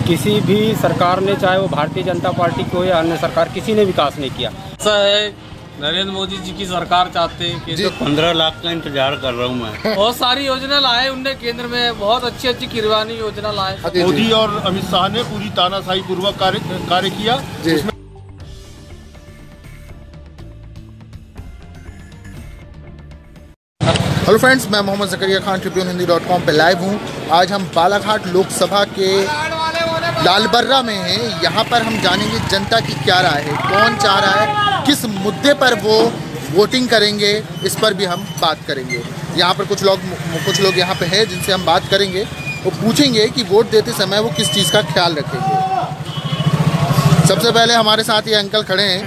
किसी भी सरकार ने, चाहे वो भारतीय जनता पार्टी की हो या अन्य सरकार, किसी ने विकास नहीं किया। ऐसा है, नरेंद्र मोदी जी की सरकार चाहते हैं कि 15 लाख का इंतजार कर रहा हूँ मैं। बहुत सारी योजना लाए उनने, केंद्र में बहुत अच्छी अच्छी किरवानी योजना लाए। मोदी और अमित शाह ने पूरी तानाशाही पूर्वक कार्य किया। हेलो फ्रेंड्स, मैं मोहम्मद ज़करिया खान tribune-hindi.com पे लाइव हूँ। आज हम बालाघाट लोकसभा के लालबर्रा में हैं। यहाँ पर हम जानेंगे जनता की क्या राय है, कौन चाह रहा है, किस मुद्दे पर वो वोटिंग करेंगे, इस पर भी हम बात करेंगे। यहाँ पर कुछ लोग यहाँ पे हैं जिनसे हम बात करेंगे। वो पूछेंगे कि वोट देते समय वो किस चीज़ का ख्याल रखेंगे। सबसे पहले हमारे साथ ये अंकल खड़े हैं।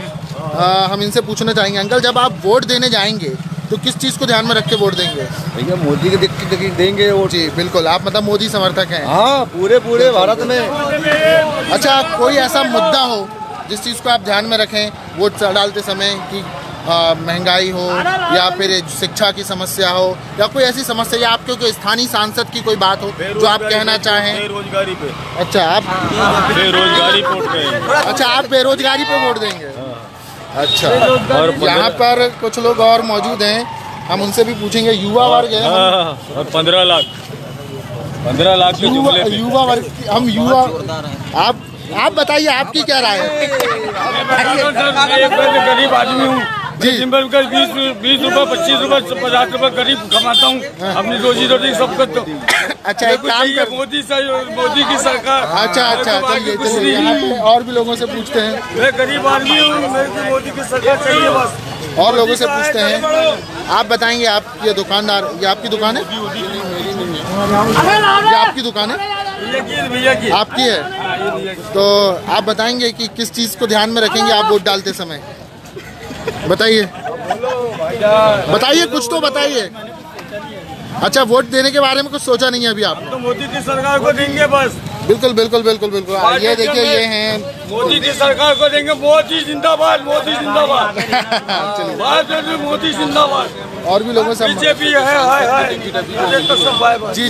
हम इनसे पूछना चाहेंगे, अंकल जब आप वोट देने जाएंगे तो किस चीज़ को ध्यान में रख के वोट देंगे? भैया मोदी के देंगे वोट। जी बिल्कुल, आप मतलब मोदी समर्थक हैं? हाँ, पूरे भारत में। अच्छा, कोई ऐसा मुद्दा हो जिस चीज़ को आप ध्यान में रखें वोट डालते समय, कि महंगाई हो या फिर शिक्षा की समस्या हो या कोई ऐसी समस्या, या आपके कोई स्थानीय सांसद की कोई बात हो जो आप कहना चाहें? बेरोजगारी पे। अच्छा, आप बेरोजगारी वोट देंगे। अच्छा, आप बेरोजगारी पे वोट देंगे। अच्छा, और यहाँ पर कुछ लोग और मौजूद हैं, हम उनसे भी पूछेंगे। युवा वर्ग है, और 15 लाख युवा वर्ग, हम युवा। आप बताइए, आपकी क्या राय है? गरीब आदमी हूँ जी, 20 रुपए 25 रुपए 50 रुपए गरीब कमाता हूँ, अपनी रोजी रोटी सब करता हूँ। अच्छा, एक काम कर, मोदी की सरकार। अच्छा, चलिए यहाँ पे और भी लोगों से पूछते हैं। मैं गरीब आदमी हूँ, मेरे को मोदी की सरकार चाहिए बस। और लोगों से पूछते हैं। आप बताएंगे, आप ये दुकानदार, ये आपकी दुकान है? ये आपकी दुकान है? आपकी है? तो आप बताएंगे कि किस चीज़ को ध्यान में रखेंगे आप वोट डालते समय? बताइए कुछ तो बताइए। अच्छा, वोट देने के बारे में कुछ सोचा नहीं है अभी आप? तो मोदी की सरकार को देंगे बस। बिल्कुल। ये देखिए, ये हैं मोदी की सरकार को देंगे। मोदी जिंदाबाद, मोदी जिंदाबाद। चलिए, मोदी जिंदाबाद। और भी लोगों से बीजेपी है। जी,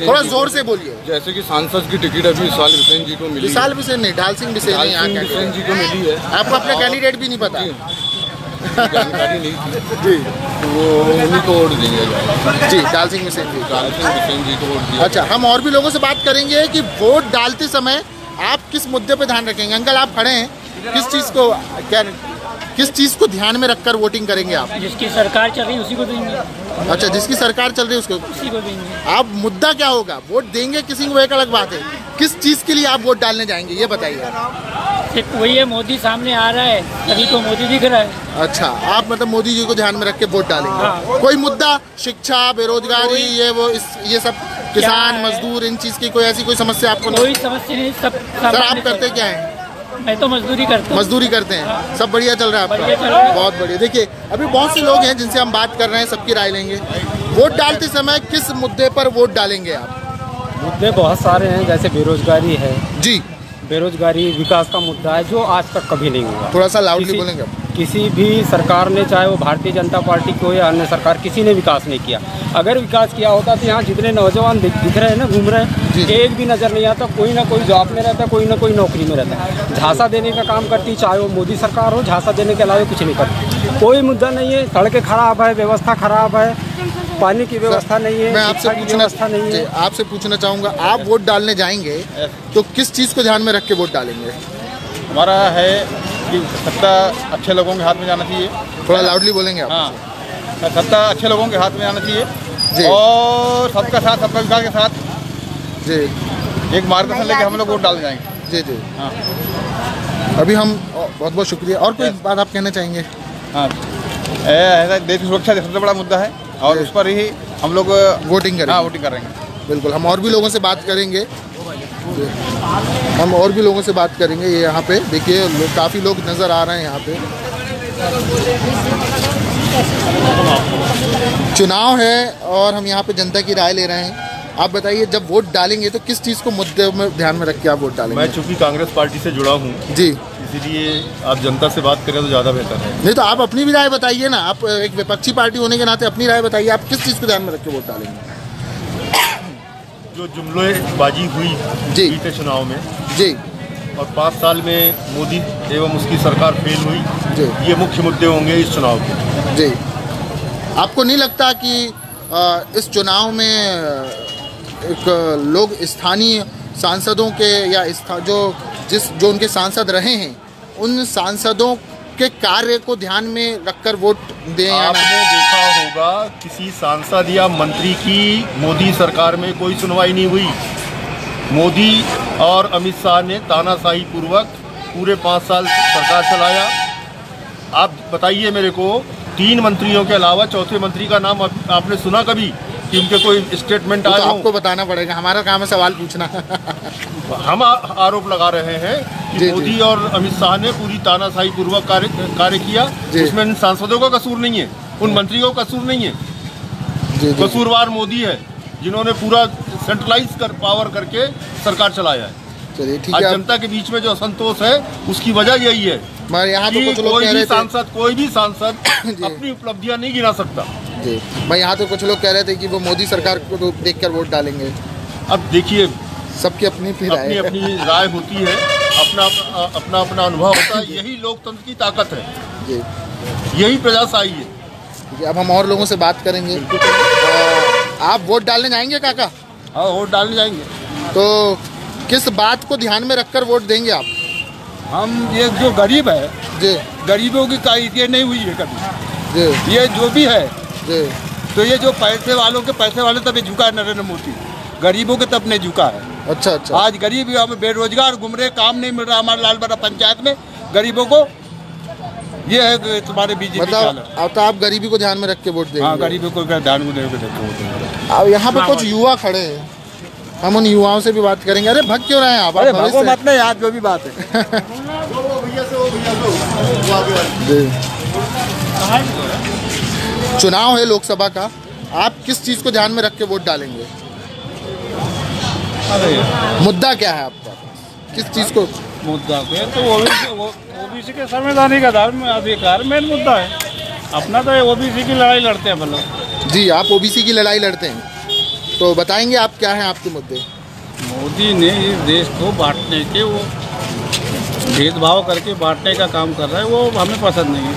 थोड़ा जोर से बोलिए। जैसे कि सांसद की टिकट अभी विशाल बिसेन जी को मिली। विशाल बिसेन नहीं, ढाल सिंह बिसेन जी को मिली है। आपको अपने कैंडिडेट भी नहीं पता? जानकारी नहीं थी जी, वो उन्हीं को वोट देंगे जी, ढाल सिंह बिसेन जी को वोट दिया। अच्छा, हम और भी लोगों से बात करेंगे कि वोट डालते समय आप किस मुद्दे पे ध्यान रखेंगे। अंकल आप खड़े हैं, किस चीज़ को ध्यान में रखकर वोटिंग करेंगे आप? जिसकी सरकार चल रही है उसी को देंगे। अच्छा, जिसकी सरकार चल रही है उसको उसी को देंगे। आप मुद्दा क्या होगा? वोट देंगे किसी को, एक अलग बात है, किस चीज़ के लिए आप वोट डालने जाएंगे ये बताइए। सिर्फ वही है, मोदी सामने आ रहा है, तभी तो मोदी दिख रहा है। अच्छा, आप मतलब मोदी जी को ध्यान में रख के वोट डालेंगे। हाँ। कोई मुद्दा, शिक्षा, बेरोजगारी, ये सब, किसान, मजदूर, इन चीज़ की कोई ऐसी कोई समस्या आपको? कोई समस्या नहीं, सब। सर आप करते क्या हैं? मैं तो मजदूरी करता हूँ। मजदूरी करते हैं। हाँ। सब बढ़िया चल रहा है बढ़िया चल रहा आपका? है। बहुत बढ़िया। देखिए, अभी बहुत से लोग हैं जिनसे हम बात कर रहे हैं, सबकी राय लेंगे। वोट डालते समय किस मुद्दे पर वोट डालेंगे आप? मुद्दे बहुत सारे हैं, जैसे बेरोजगारी है। जी, बेरोजगारी विकास का मुद्दा है, जो आज तक कभी नहीं हुआ। थोड़ा सा लाउडली बोलेंगे? किसी भी सरकार ने, चाहे वो भारतीय जनता पार्टी की हो या अन्य सरकार, किसी ने विकास नहीं किया। अगर विकास किया होता तो यहाँ जितने नौजवान दिख रहे हैं ना, घूम रहे हैं, एक भी नज़र नहीं आता। कोई ना कोई जॉब में रहता है, कोई ना कोई नौकरी में रहता है। झांसा देने का काम करती, चाहे वो मोदी सरकार हो, झांसा देने के अलावा कुछ नहीं करती। कोई मुद्दा नहीं है। सड़कें खराब है, व्यवस्था खराब है, पानी की व्यवस्था नहीं है, मैं आपसे पूछना चाहूँगा, आप वोट डालने जाएंगे तो किस चीज़ को ध्यान में रख के वोट डालेंगे? हमारा है कि सत्ता अच्छे लोगों के हाथ में जाना चाहिए। थोड़ा लाउडली बोलेंगे आप? हाँ, सत्ता अच्छे लोगों के हाथ में जाना चाहिए जी। और सबका साथ, सबका विकास के साथ जी, एक मार्गदर्शन लेके हम लोग वोट डालने जाएंगे। जी। हाँ, अभी हम बहुत बहुत शुक्रिया। और कोई बात आप कहना चाहेंगे? हाँ, देश की सुरक्षा सबसे बड़ा मुद्दा है और उस पर ही हम लोग वोटिंग करेंगे। हाँ, वोटिंग करेंगे। बिल्कुल, हम और भी लोगों से बात करेंगे। ये यहाँ पे देखिए, काफ़ी लोग नज़र आ रहे हैं यहाँ पे। चुनाव है और हम यहाँ पे जनता की राय ले रहे हैं। आप बताइए, जब वोट डालेंगे तो किस चीज़ को मुद्दे में ध्यान में रख के आप वोट डालेंगे? मैं चूँकि कांग्रेस पार्टी से जुड़ा हूँ जी, इसीलिए आप जनता से बात करें तो ज़्यादा बेहतर है। नहीं तो आप अपनी भी राय बताइए ना। आप एक विपक्षी पार्टी होने के नाते अपनी राय बताइए, आप किस चीज़ को ध्यान में रख के वोट डालेंगे? जो जुमलेबाजी हुई जी। बीते चुनाव में जी और 5 साल में मोदी एवं उसकी सरकार फेल हुई, जी ये मुख्य मुद्दे होंगे इस चुनाव के। जी, आपको नहीं लगता कि इस चुनाव में एक लोग स्थानीय सांसदों के या जो उनके सांसद रहे हैं उन सांसदों के कार्य को ध्यान में रखकर वोट दें या आपने नहीं? देखा होगा किसी सांसद या मंत्री की मोदी सरकार में कोई सुनवाई नहीं हुई। मोदी और अमित शाह ने तानाशाही पूर्वक पूरे 5 साल सरकार चलाया। आप बताइए मेरे को, 3 मंत्रियों के अलावा चौथे मंत्री का नाम आपने सुना कभी कि उनके कोई स्टेटमेंट आए तो हों? आपको बताना पड़ेगा, हमारा काम है सवाल पूछना। हम आरोप लगा रहे हैं कि जी, मोदी जी। और अमित शाह ने पूरी तानाशाही पूर्वक कार्य किया। जी। उसमें इन सांसदों का कसूर नहीं है, उन मंत्रियों का कसूर नहीं है। जी जी कसूरवार मोदी है जिन्होंने पूरा सेंट्रलाइज पावर करके सरकार चलाया है। चलिए ठीक आज है। जनता के बीच में जो असंतोष है उसकी वजह यही है मगर यहाँ तो कि कुछ लोग कह रहे थे कोई भी सांसद जी। अपनी उपलब्धियां नहीं गिना सकता। जी, मैं यहाँ तो कुछ लोग कह रहे थे कि वो मोदी सरकार को तो देखकर वोट डालेंगे। अब देखिए, सबकी अपनी अपनी राय अपनी है। अपनी राय होती है, अपना अनुभव होता है। यही लोकतंत्र की ताकत है, जी यही प्रजाशाही है। जी, अब हम और लोगों से बात करेंगे। आप वोट डालने जाएंगे काका? हाँ, वोट डालने जाएंगे। तो किस बात को ध्यान में रखकर वोट देंगे आप? हम ये जो गरीब है, जी गरीबों की ये नहीं हुई है कभी। जी ये जो भी है जी तो ये जो पैसे वाले तब ये झुका है नरेंद्र मोदी, गरीबों के तब नहीं झुका है। अच्छा अच्छा। आज गरीब हमें बेरोजगार घूम रहे, काम नहीं मिल रहा हमारे लालबरा पंचायत में गरीबों को। ये है कि तुम्हारे बीजेपी मतलब अब तो आप गरीबी को ध्यान में रख के वोट देंगे? हाँ, गरीबों को ध्यान में देकर देखो। अब यहाँ पे कुछ युवा खड़े हैं, हम उन युवाओं से भी बात करेंगे। अरे भग क्यों रहे हैं आप? अरे भविष्य- भगो मत नहीं यार, जो भी बात है। चुनाव है लोकसभा का, आप किस चीज़ को ध्यान में रख के वोट डालेंगे? मुद्दा क्या है आपका? किस चीज़ को? मुद्दा पे तो ओबीसी के संवैधानिक अधिकार मेन मुद्दा है अपना। तो ओबीसी की लड़ाई लड़ते हैं मतलब। जी, आप ओबीसी की लड़ाई लड़ते हैं, तो बताएंगे आप क्या हैं आपके मुद्दे? मोदी ने इस देश को बांटने के, वो भेदभाव करके बांटने का काम कर रहा है, वो हमें पसंद नहीं है।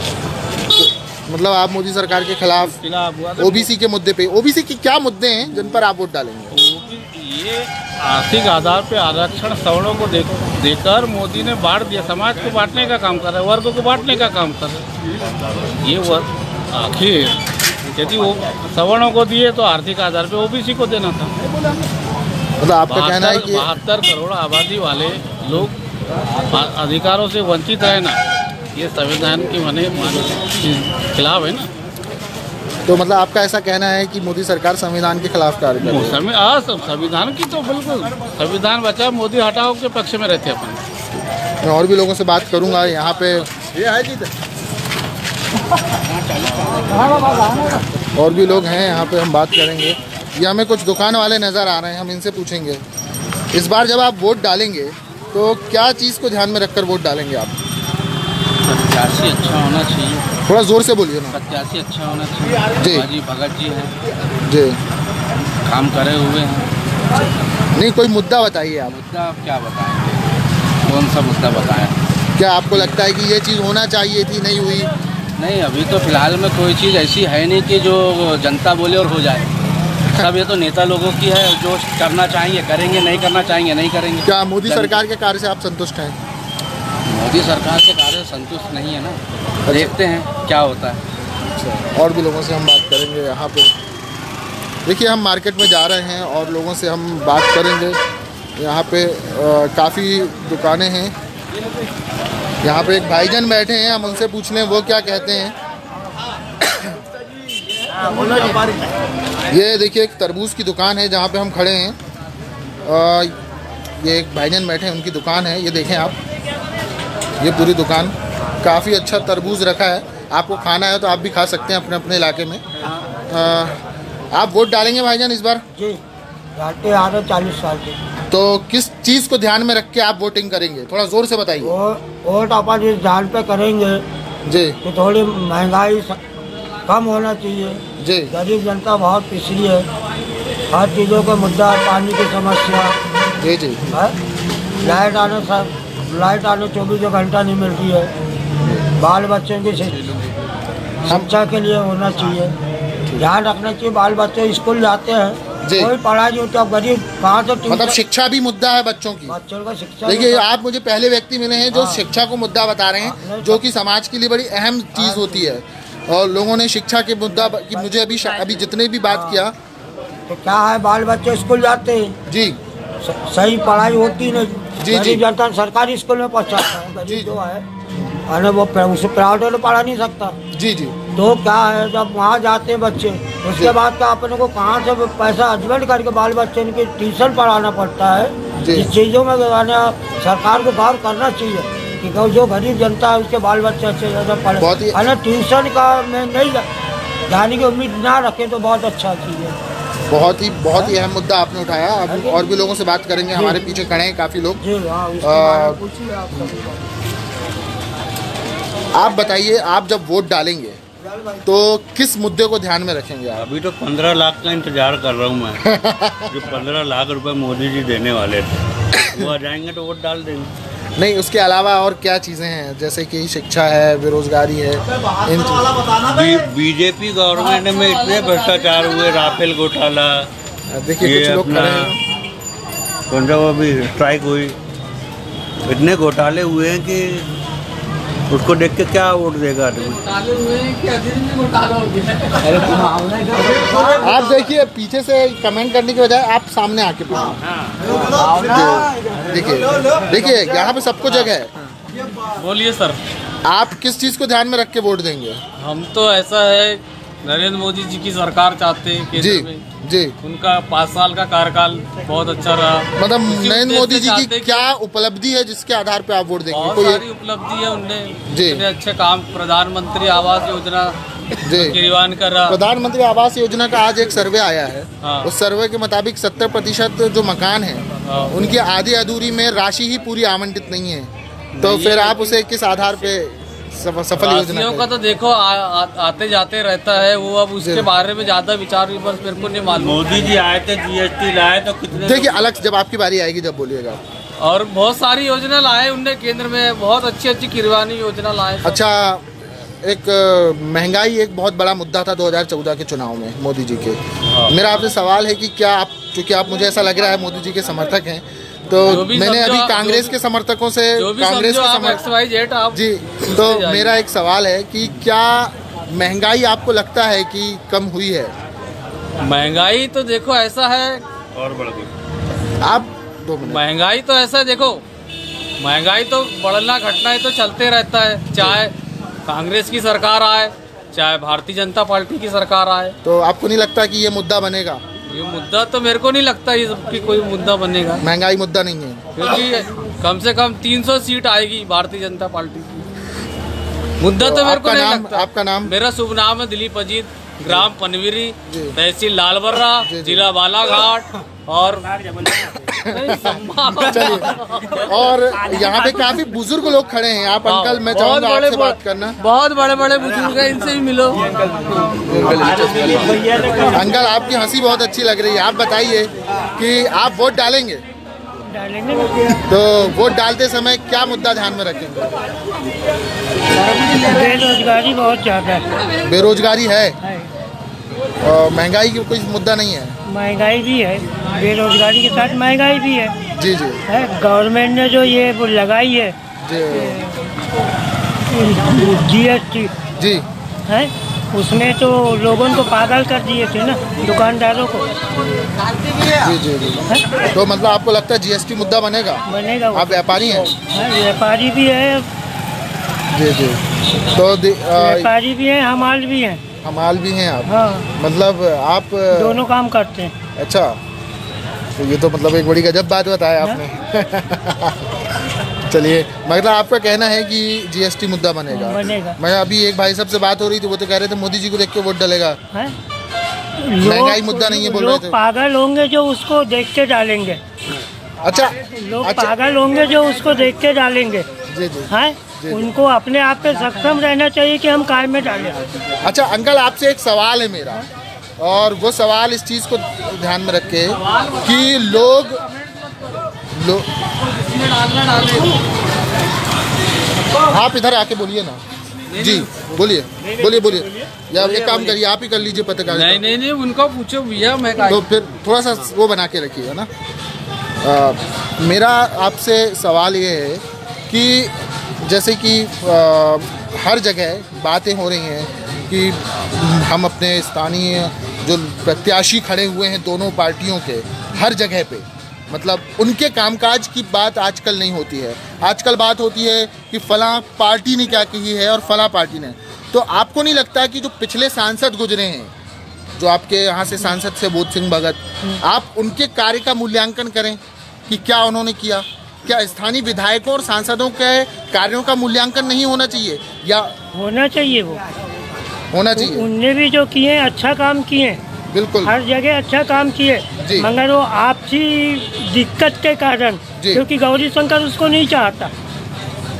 मतलब आप मोदी सरकार के खिलाफ खिलाफ हुआ तो ओबीसी के मुद्दे पे। ओबीसी की क्या मुद्दे हैं जिन पर आप वोट डालेंगे? ये आर्थिक आधार पे आरक्षण सवर्णों को देकर मोदी ने बांट दिया, समाज को बांटने का काम कर रहा है, वर्ग को बांटने का काम कर रहा है। ये वर्ग आखिर यदि वो सवर्णों को दिए तो आर्थिक आधार पे ओबीसी को देना था। मतलब आपका कहना है कि 72 करोड़ आबादी वाले लोग अधिकारों से वंचित रहना, ये संविधान के खिलाफ है ना। तो मतलब आपका ऐसा कहना है कि मोदी सरकार संविधान के खिलाफ कार्य कर रही है? संविधान की तो बिल्कुल, संविधान बचाओ मोदी हटाओ के पक्ष में रहते अपन। मैं और भी लोगों से बात करूंगा। यहाँ पे और भी लोग हैं, यहाँ पे हम बात करेंगे। ये हमें कुछ दुकान वाले नज़र आ रहे हैं, हम इनसे पूछेंगे इस बार जब आप वोट डालेंगे तो क्या चीज़ को ध्यान में रखकर वोट डालेंगे आप? प्रत्याशी अच्छा होना चाहिए। थोड़ा ज़ोर से बोलिए ना। प्रत्याशी अच्छा होना चाहिए। जी। बाजी भगत जी हैं, जी, काम करे हुए हैं। नहीं कोई मुद्दा बताइए आप। मुद्दा आप क्या बताएंगे, कौन सा मुद्दा बताएं? क्या आपको लगता है कि ये चीज़ होना चाहिए थी, नहीं हुई? नहीं, अभी तो फिलहाल में कोई चीज़ ऐसी है नहीं कि जो जनता बोले और हो जाए। सब ये तो नेता लोगों की है, जो करना चाहेंगे करेंगे, नहीं करना चाहेंगे नहीं करेंगे। क्या मोदी सरकार के कार्य से आप संतुष्ट हैं? मोदी सरकार के कार्य से संतुष्ट नहीं है ना, देखते हैं क्या होता है। और भी लोगों से हम बात करेंगे। यहाँ पे देखिए, हम मार्केट में जा रहे हैं और लोगों से हम बात करेंगे। यहाँ पे काफ़ी दुकानें हैं। यहाँ पे एक भाईजान बैठे हैं, हम उनसे पूछ लें वो क्या कहते हैं। ये देखिए, एक तरबूज की दुकान है जहाँ पे हम खड़े हैं। ये एक भाईजान बैठे हैं, उनकी दुकान है। ये देखें आप, ये पूरी दुकान, काफ़ी अच्छा तरबूज रखा है। आपको खाना है तो आप भी खा सकते हैं अपने अपने इलाके में। आप वोट डालेंगे भाईजान इस बार? जी, डालते आ रहे 40 साल से। तो किस चीज़ को ध्यान में रख के आप वोटिंग करेंगे? थोड़ा ज़ोर से बताइए। वोट अपन इस ध्यान पे करेंगे जी कि थोड़ी महंगाई कम होना चाहिए। जी गरीब जनता बहुत पिछड़ी है, हर चीज़ों का मुद्दा, पानी की समस्या जी जी है। लाइट आने 24 घंटा नहीं मिल रही है। बाल बच्चों की शिक्षा के लिए होना चाहिए, ध्यान रखना चाहिए। बाल बच्चे स्कूल जाते हैं, जी। कोई पढ़ाई नहीं होती। अब गरीब कहाँ से मतलब शिक्षा भी मुद्दा है बच्चों की। बच्चों का शिक्षा। देखिए, आप मुझे पहले व्यक्ति मिले हैं जो हाँ। शिक्षा को मुद्दा बता रहे हैं, जो कि समाज के लिए बड़ी अहम चीज़ होती है। और लोगों ने शिक्षा के मुद्दा की मुझे अभी जितने भी बात किया, तो क्या है, बाल बच्चे स्कूल जाते हैं जी सही पढ़ाई होती नहीं। जी। गरीब जनता सरकारी स्कूल में पहुँचाता है, जी। गरीब जो है अरे वो उसे प्राइवेट में पढ़ा नहीं सकता। जी जी तो क्या है, जब वहाँ जाते हैं बच्चे, उसके बाद क्या अपने को कहाँ से पैसा हस्बैंड करके बाल बच्चे की ट्यूशन पढ़ाना पड़ता है। जी। इस चीज़ों में सरकार को गौर करना चाहिए कि जो गरीब जनता है उसके बाल बच्चे अच्छे ज़्यादा बहुत ही- पढ़े। ट्यूशन का में नहीं जाने की उम्मीद ना रखें तो बहुत अच्छा चीज़ है। बहुत ही अहम मुद्दा आपने उठाया। अब और भी लोगों से बात करेंगे, हमारे पीछे खड़े हैं काफ़ी लोग। जी हाँ, उसके बारे में पूछिए आप सभी को। आप बताइए, आप जब वोट डालेंगे तो किस मुद्दे को ध्यान में रखेंगे आप? अभी तो 15 लाख का इंतजार कर रहा हूँ मैं। जो 15 लाख रुपए मोदी जी देने वाले थे, वो आ जाएंगे तो वोट डाल देंगे। नहीं, उसके अलावा और क्या चीज़ें हैं, जैसे कि शिक्षा है, बेरोजगारी है, इन बीजेपी गवर्नमेंट में इतने भ्रष्टाचार हुए, राफेल घोटाला, देखिए कुछ लोग खड़े हैं। कौन सा वो भी स्ट्राइक हुई, इतने घोटाले हुए हैं कि उसको देख के क्या वोट देगा आदमी। आप देखिए, पीछे से कमेंट करने के बजाय आप सामने आके देखिए यहाँ पे सबको जगह है। बोलिए सर। आप किस चीज़ को ध्यान में रख के वोट देंगे? हम तो ऐसा है, नरेंद्र मोदी जी की सरकार चाहते हैं केंद्र जी में। जी। उनका 5 साल का कार्यकाल बहुत अच्छा रहा। मतलब उसी नरेंद्र मोदी जी उद्देश्य की से क्या उपलब्धि है जिसके आधार पे आप वोट देंगे? बहुत कोई सारी उपलब्धि है उनने, जी। इतने अच्छे काम, प्रधानमंत्री आवास योजना जी। निर्माण कर रहा। प्रधानमंत्री आवास योजना का आज एक सर्वे आया है। हाँ। उस सर्वे के मुताबिक 70% जो मकान हैं, हाँ। उनकी आधी अधूरी में राशि ही पूरी आवंटित नहीं है। तो फिर आप उसे किस आधार पे सफल योजना राशियों का तो देखो आते जाते रहता है वो, अब उसके बारे में ज्यादा विचार विमर्श मेरे को नहीं मालूम। मोदी जी आए थे, जीएसटी लाए तो कितने। देखिए, अलग जब आपकी बारी आएगी जब बोलिएगा। और बहुत सारी योजना लाए उनने केंद्र में, बहुत अच्छी अच्छी किरवानी योजना लाए। अच्छा, एक महंगाई एक बहुत बड़ा मुद्दा था 2014 के चुनाव में मोदी जी के। मेरा आपसे सवाल है कि क्या आप, चूँकि आप, मुझे ऐसा लग रहा है मोदी जी के समर्थक हैं, तो मैंने अभी कांग्रेस के समर्थकों से, कांग्रेस के आप जी, तो मेरा एक सवाल है कि क्या महंगाई आपको लगता है कि कम हुई है? महंगाई तो देखो ऐसा है, और बढ़ गई। आप 2 मिनट। महंगाई तो ऐसा देखो, महंगाई तो बढ़ना घटना ही तो चलते रहता है, चाहे कांग्रेस की सरकार आए चाहे भारतीय जनता पार्टी की सरकार आए। तो आपको नहीं लगता कि ये मुद्दा बनेगा? ये मुद्दा तो मेरे को नहीं लगता ये कि कोई मुद्दा बनेगा। महंगाई मुद्दा नहीं है, क्योंकि कम से कम 300 सीट आएगी भारतीय जनता पार्टी की। मुद्दा तो मेरे को नहीं लगता। आपका नाम? मेरा शुभ नाम है दिलीप अजीत, ग्राम पनवीरी, तहसील लालबर्रा, जिला बालाघाट और चलिए, और यहाँ पे काफी बुजुर्ग लोग खड़े हैं। आप अंकल, मैं चाहूँगा आपसे बात करना। बहुत बड़े बड़े बुजुर्ग हैं, इनसे भी मिलो। अंकल, आपकी हंसी बहुत अच्छी लग रही है। आप बताइए कि आप वोट डालेंगे? तो वोट डालते समय क्या मुद्दा ध्यान में रखेंगे? बेरोजगारी बहुत ज़्यादा है। बेरोजगारी है और महंगाई की कोई मुद्दा नहीं है? महंगाई भी है, बेरोजगारी के साथ महंगाई भी है। जी जी। है, गवर्नमेंट ने जो ये वो लगाई है GST जी, है, उसने तो लोगों को पागल कर दिए थे ना, दुकानदारों को। जी जी जी। तो मतलब आपको लगता है GST मुद्दा बनेगा? बनेगा। आप व्यापारी हैं? व्यापारी भी है। जी जी। तो व्यापारी भी है, हमाल भी है। हमाल भी हैं आप? हाँ। मतलब आप दोनों काम करते हैं। अच्छा, तो ये तो मतलब एक बड़ी गजब बात बताया आपने। चलिए, मतलब आपका कहना है कि GST मुद्दा बनेगा? बनेगा। मैं अभी एक भाई साहब से बात हो रही थी, वो तो कह रहे थे मोदी जी को देख के वोट डलेगा। महंगाई मुद्दा नहीं है बोल रहे थे। पागल होंगे जो उसको देख के डालेंगे। अच्छा, लोग पागल होंगे जो उसको देख के डालेंगे। जी जी। हैं, उनको अपने आप पे सक्षम रहना चाहिए कि हम काय में डालें। अच्छा अंकल, आपसे एक सवाल है मेरा और वो सवाल इस चीज़ को ध्यान में रखे कि लोग आप इधर आके बोलिए ना जी, बोलिए या एक काम करिए, आप ही कर लीजिए पत्रकारिता। नहीं उनको पूछो भैया, मैं तो फिर थोड़ा सा वो बना के रखिएगा ना। मेरा आपसे सवाल ये है कि जैसे कि हर जगह बातें हो रही हैं कि हम अपने स्थानीय जो प्रत्याशी खड़े हुए हैं दोनों पार्टियों के, हर जगह पे मतलब उनके कामकाज की बात आजकल नहीं होती है। आजकल बात होती है कि फलां पार्टी ने क्या कही है और फलां पार्टी ने। तो आपको नहीं लगता कि जो पिछले सांसद गुजरे हैं, जो आपके यहाँ से सांसद से बोध सिंह भगत, आप उनके कार्य का मूल्यांकन करें कि क्या उन्होंने किया? क्या स्थानीय विधायकों और सांसदों के कार्यों का मूल्यांकन नहीं होना चाहिए या होना चाहिए? वो होना चाहिए। उनने भी जो किए अच्छा काम किए, बिल्कुल हर जगह अच्छा काम किए, मगर वो आपसी दिक्कत के कारण, क्योंकि गौरी शंकर उसको नहीं चाहता।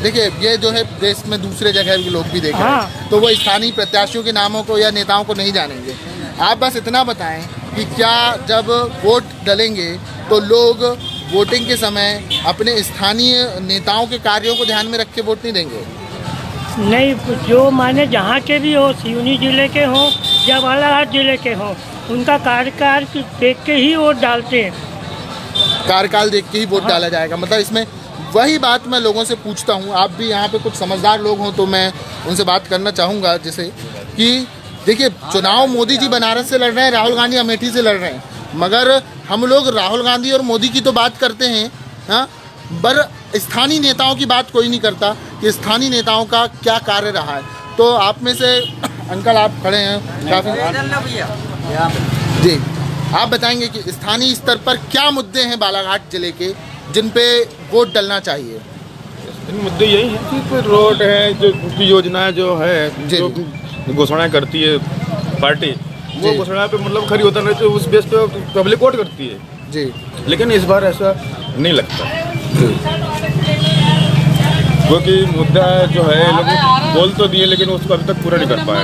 देखिए ये जो है देश में दूसरे जगह के लोग भी देख रहे हैं, तो वो स्थानीय प्रत्याशियों के नामों को या नेताओं को नहीं जानेंगे। आप बस इतना बताएं कि क्या जब वोट डलेंगे तो लोग वोटिंग के समय अपने स्थानीय नेताओं के कार्यों को ध्यान में रख के वोट नहीं देंगे? नहीं, जो माने जहाँ के भी हो, सिवनी जिले के हों या बालाघाट जिले के हों, उनका कार्यकाल देख के ही वोट डालते हैं। कार्यकाल देख के ही वोट डाला जाएगा, मतलब इसमें वही बात मैं लोगों से पूछता हूँ। आप भी यहाँ पे कुछ समझदार लोग हों तो मैं उनसे बात करना चाहूँगा, जैसे कि देखिए चुनाव मोदी जी बनारस से लड़ रहे हैं, राहुल गांधी अमेठी से लड़ रहे हैं, मगर हम लोग राहुल गांधी और मोदी की तो बात करते हैं, हाँ, पर स्थानीय नेताओं की बात कोई नहीं करता कि स्थानीय नेताओं का क्या कार्य रहा है। तो आप में से अंकल आप खड़े हैं काफ़ी जी, आप बताएंगे कि स्थानीय स्तर पर क्या मुद्दे हैं बालाघाट जिले के जिन पे वोट डलना चाहिए? मुद्दे यही हैं कि रोड है, जो उनकी योजनाएं जो है, जो घोषणाएं करती है पार्टी, वो घोषणा पे मतलब खरी होता नहीं तो उस बेस पे पब्लिक वोट करती है जी। लेकिन इस बार ऐसा नहीं लगता क्योंकि मुद्दा जो है लोग बोल तो दिए लेकिन उसको अभी तक पूरा नहीं कर पाए।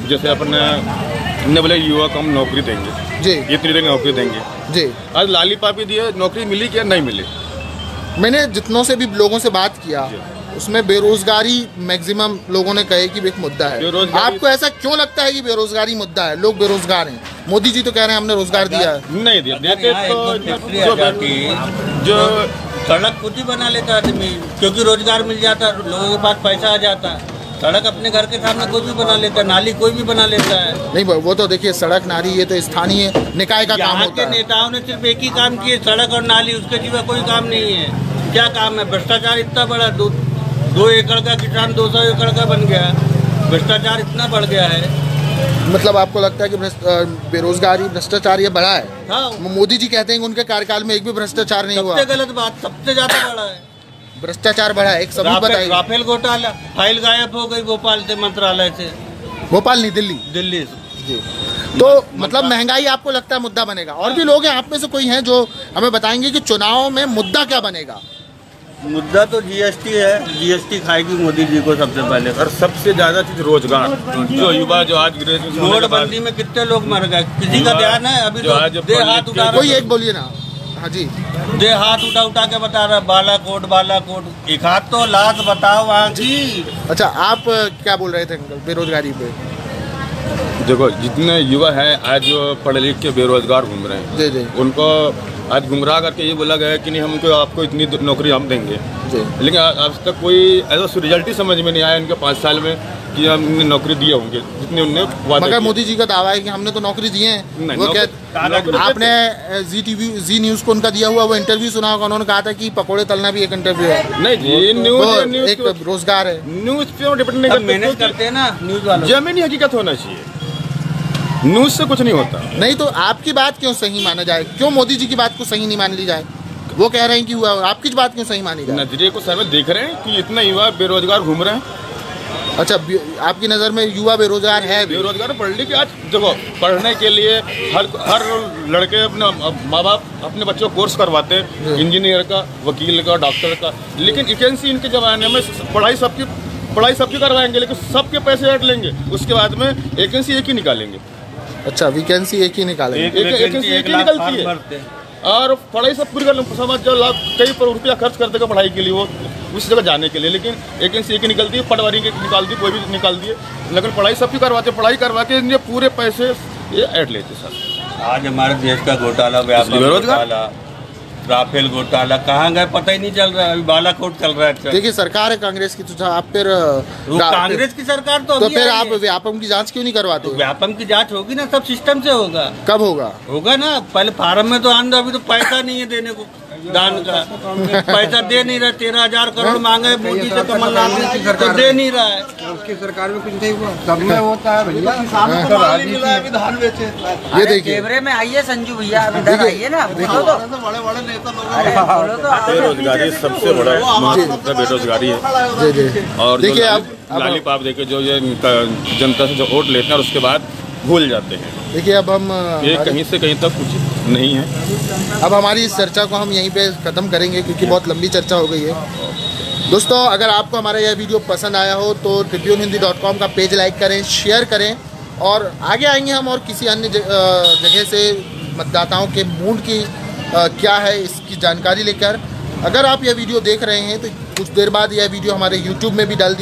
जैसे अपन ने बोले युवा को हम नौकरी देंगे जी, इतनी देर नौकरी देंगे जी। आज लाली पापी दिए, नौकरी मिली क्या? नहीं मिली। मैंने जितनों से भी लोगों से बात किया उसमें बेरोजगारी मैक्सिमम लोगों ने कहे कि एक मुद्दा है। आपको ऐसा क्यों लगता है कि बेरोजगारी मुद्दा है? लोग बेरोजगार हैं, मोदी जी तो कह रहे हैं हमने रोजगार दिया है। नहीं दिया, देते तो जो सड़क खुद ही बना लेता आदमी, क्योंकि रोजगार मिल जाता, लोगों के पास पैसा आ जाता। सड़क अपने घर के सामने कोई भी बना लेता है, नाली कोई भी बना लेता है। नहीं वो तो देखिए सड़क नाली ये तो स्थानीय निकाय का काम होता है। नेताओं ने सिर्फ एक ही काम किए, सड़क और नाली, उसके सिवा कोई काम नहीं है। क्या काम है? भ्रष्टाचार इतना बड़ा, 2 एकड़ का किसान 200 एकड़ का बन गया, भ्रष्टाचार इतना बढ़ गया है। मतलब आपको लगता है कि बेरोजगारी भ्रष्टाचार ये बढ़ा है? हाँ। मोदी जी कहते हैं कि उनके कार्यकाल में एक भी भ्रष्टाचार नहीं हुआ। सबसे गलत बात, सबसे ज्यादा बढ़ा है भ्रष्टाचार बढ़ा है। एक सबूत बताइए। राफेल घोटाला, फाइल गायब हो गई भोपाल से, मंत्रालय से। भोपाल नहीं, दिल्ली जी। तो मतलब महंगाई आपको लगता है मुद्दा बनेगा? और भी लोग हैं आप में से कोई हैं जो हमें बताएंगे कि चुनाव में मुद्दा क्या बनेगा? मुद्दा तो जीएसटी है, जीएसटी खाएगी मोदी जी को सबसे पहले, और सबसे ज्यादा चीज रोजगार। जो युवा जो आज नोटबंदी में कितने लोग मर गए, किसी का ध्यान है? अभी तो दे हाथ उठा, कोई एक बोलिए ना। हाँ जी, दे हाथ उठा के बता रहा बालाकोट, एक हाथ तो लाश बताओ वहाँ की। अच्छा, आप क्या बोल रहे थे अंकल बेरोजगारी पे? देखो जितने युवा हैं आज जो पढ़े लिख के बेरोजगार घूम रहे हैं, जी। उनको आज गुमराह करके ये बोला गया है कि नहीं हमको आपको इतनी नौकरी हम देंगे, लेकिन आज तक कोई ऐसा रिजल्ट ही समझ में नहीं आया इनके 5 साल में कि हमने नौकरी दिए होंगे जितने उनने वादा। मगर मोदी जी का दावा है कि हमने तो नौकरी दिए हैं। वो क्या आपने जी न्यूज़ को उनका दिया हुआ वो इंटरव्यू सुना होगा, उन्होंने कहा था कि पकोड़े तलना भी एक इंटरव्यू है। नहीं, न्यूज़ एक रोजगार है। न्यूज़ पे डिपेंड नहीं करते, मेहनत करते हैं ना न्यूज़ वाले। जमीनी हकीकत होना चाहिए, न्यूज़ से कुछ नहीं होता। नहीं तो आपकी बात क्यों सही माना जाए? क्यों मोदी जी की बात को सही नहीं मान ली जाए? वो कह रहे हैं कि हुआ, आपकी बात क्यों सही मानी जाए? नजरिए को सर में देख रहे हैं कि इतना युवा बेरोजगार घूम रहे हैं। अच्छा, आपकी नज़र में युवा बेरोजगार है? बेरोजगार पढ़ लिख के आज देखो पढ़ने के लिए हर लड़के अपने माँ बाप अपने बच्चों को कोर्स करवाते हैं, इंजीनियर का, वकील का, डॉक्टर का, लेकिन वैकेंसी इनके ज़माने में पढ़ाई सबकी पढ़ाई सबकी करवाएंगे लेकिन सबके पैसे ऐड लेंगे, उसके बाद में वैकेंसी एक ही निकालेंगे। अच्छा, वैकेंसी एक ही निकालेंगे, वैकेंसी एक ही निकलती है और पढ़ाई सब पूरी कर समझ जो लाख कई रुपया खर्च कर देगा पढ़ाई के लिए वो उस जगह जाने के लिए, लेकिन वैकेंसी एक ही निकलती है, पटवारी की निकाल दी, कोई भी निकाल दिए, लेकिन पढ़ाई सबकी करवाते, पढ़ाई करवा के ये पूरे पैसे ये ऐड लेते सर। आज हमारे देश का घोटाला, व्यापार घोटाला, राफेल घोटाला कहाँ गए पता ही नहीं चल रहा है, अभी बालाकोट चल रहा है। देखिए सरकार है कांग्रेस की, तो आप फिर कांग्रेस की सरकार तो फिर आप व्यापम की जांच क्यों नहीं करवाते? तो व्यापम की जांच होगी ना, सब सिस्टम से होगा। कब होगा? होगा ना, पहले फार्म में तो आन दो, अभी तो पैसा नहीं है देने को दान का, पैसा दे नहीं रहा, 13,000 करोड़ मांगे मोदी से, कमलनाथ ने तो दे नहीं रहा है। उसकी सरकार में कुछ नहीं हुआ, सब में होता है भैया। धान बेचे, ये देखिए कैमरे में आइए संजू भैया, आप इधर आइए ना, बोलो तो। बड़े बड़े नेता लोग बेरोजगारी सबसे बड़ा बेरोजगारी है जी जी। और देखिए आप लॉलीपॉप देके जो ये जनता से जो वोट लेते हैं और उसके बाद भूल जाते हैं। देखिए अब हम ये कहीं से कहीं तक कुछ नहीं है। अब हमारी इस चर्चा को हम यहीं पे ख़त्म करेंगे क्योंकि बहुत लंबी चर्चा हो गई है। दोस्तों अगर आपको हमारा यह वीडियो पसंद आया हो तो tribunehindi.com का पेज लाइक करें, शेयर करें और आगे आएंगे हम और किसी अन्य जगह से मतदाताओं के मूड की क्या है इसकी जानकारी लेकर। अगर आप यह वीडियो देख रहे हैं तो कुछ देर बाद यह वीडियो हमारे YouTube में भी डाल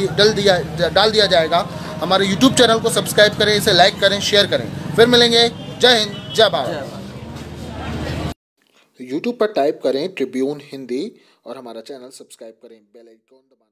दिया जाएगा। हमारे YouTube चैनल को सब्सक्राइब करें, इसे लाइक करें, शेयर करें। फिर मिलेंगे। जय हिंद, जय भारत। YouTube पर टाइप करें ट्रिब्यून हिंदी और हमारा चैनल सब्सक्राइब करें, बेल आइकन दबाएं।